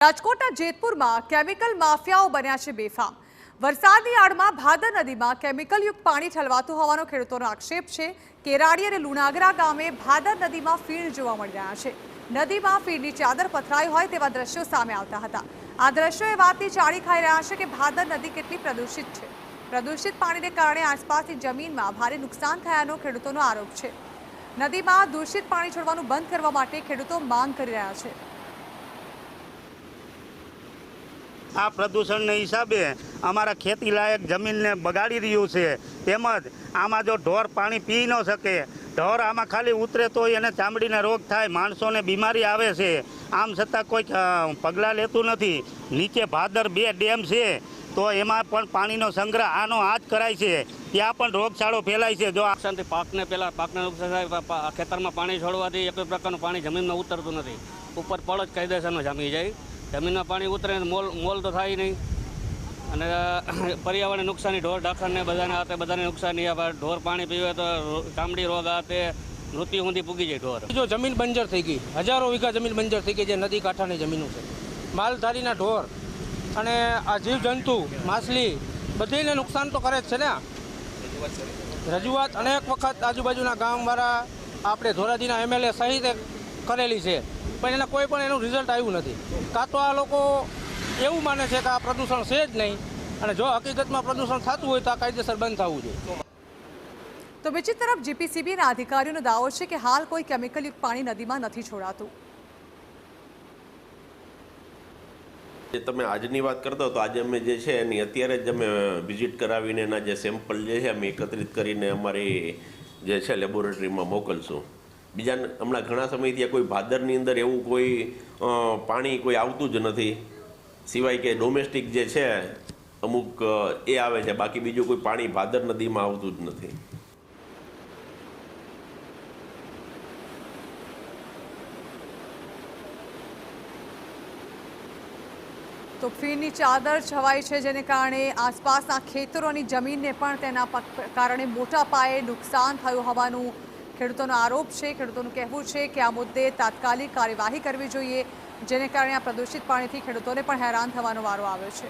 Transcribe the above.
રાજકોટના જેતપુરમાં કેમિકલ માફિયાઓ બન્યા છે બેફામ। વરસાદની આડમાં ભાદર નદીમાં કેમિકલયુક્ત પાણી ઠલવાતું હોવાનો ખેડૂતોનો આક્ષેપ છે। કેરાડી અને લુણાગરા ગામે ભાદર નદીમાં ફીણ જોવા મળી રહ્યા છે। નદીમાં ફીણની ચાદર પથરાઈ હોય તેવા દ્રશ્યો સામે આવતા હતા। આ દ્રશ્યો એ વાતની ચાળી ખાઈ રહ્યા છે કે ભાદર નદી કેટલી પ્રદૂષિત છે। પ્રદૂષિત પાણીને કારણે આસપાસની જમીનમાં ભારે નુકસાન થયાનો ખેડૂતોનો આરોપ છે। નદીમાં દૂષિત પાણી છોડવાનું બંધ કરવા માટે ખેડૂતો માંગ કરી રહ્યા છે। આ પ્રદૂષણને હિસાબે અમારા ખેતી લાયક જમીનને બગાડી રહ્યું છે। તેમજ આમાં જો ઢોર પાણી પી ન શકે, ઢોર આમાં ખાલી ઉતરે તો એને ચામડીને રોગ થાય, માણસોને બીમારી આવે છે। આમ છતાં કોઈ પગલાં લેતું નથી। નીચે ભાદર 2 ડેમ છે તો એમાં પણ પાણીનો સંગ્રહ આનો આ જ કરાય છે, ત્યાં પણ રોગચાળો ફેલાય છે। જો નુકસાનથી પાકને નુકસાન થાય, ખેતરમાં પાણી છોડવાથી એક પ્રકારનું પાણી જમીનમાં ઉતરતું નથી, ઉપર પળ જ કાયદેસરનો જામી જાય। જમીનમાં પાણી ઉતરે મોલ તો થાય નહીં અને પર્યાવરણને નુકસાની, ઢોર ઢાખરને બધાને નુકસાની। ઢોર પાણી પીવે તો ચામડી રોગ તે મૃત્યુ સુધી પૂગી જાય ઢોર। જો જમીન બંજર થઈ ગઈ, હજારો વીઘા જમીન બંજર થઈ ગઈ, જે નદી કાંઠાની જમીનો છે। માલધારીના ઢોર અને આ જીવજંતુ, માછલી બધીને નુકસાન તો કરે જ છે ને। રજૂઆત અનેક વખત આજુબાજુના ગામવાળા, આપણે ધોરાજીના MLA સહિત કરેલી છે, પણ એના કોઈ પણ એનું રિઝલ્ટ આવ્યું નથી। કાં તો આ લોકો એવું માને છે કે આ પ્રદૂષણ છે જ નહીં, અને જો હકીકતમાં પ્રદૂષણ થતું હોય તો આ કાયદેસર બંધ થવું જોઈએ। તો બીજી તરફ GPCBના અધિકારીઓનો દાવો છે કે હાલ કોઈ કેમિકલયુક્ત પાણી નદીમાં નથી છોડાતું। તમે આજની વાત કરતા તો આજે અમે જે છે એની અત્યારે જ અમે વિઝિટ કરાવીને એના જે સેમ્પલ જે છે અમે એકત્રિત કરીને અમારી જે છે લેબોરેટરીમાં મોકલશું। બીજા હમણાં ઘણા સમયથી કોઈ ભાદરની અંદર એવું કોઈ પાણી કોઈ આવતું જ નથી, સિવાય કે ડોમેસ્ટિક જે છે અમુક એ આવે છે, બાકી બીજું કોઈ પાણી ભાદર નદીમાં આવતું જ નથી। તો ફીણની ચાદર છવાઈ છે, જેને કારણે આસપાસના ખેતરોની જમીનને પણ તેના કારણે મોટા પાયે નુકસાન થયું હોવાનું ખેડૂતોનો આરોપ છે। ખેડૂતોનું કહેવું છે કે આ મુદ્દે તાત્કાલિક કાર્યવાહી કરવી જોઈએ, જેને કારણે આ પ્રદૂષિત પાણીથી ખેડૂતોને પણ હેરાન થવાનો વારો આવ્યો છે।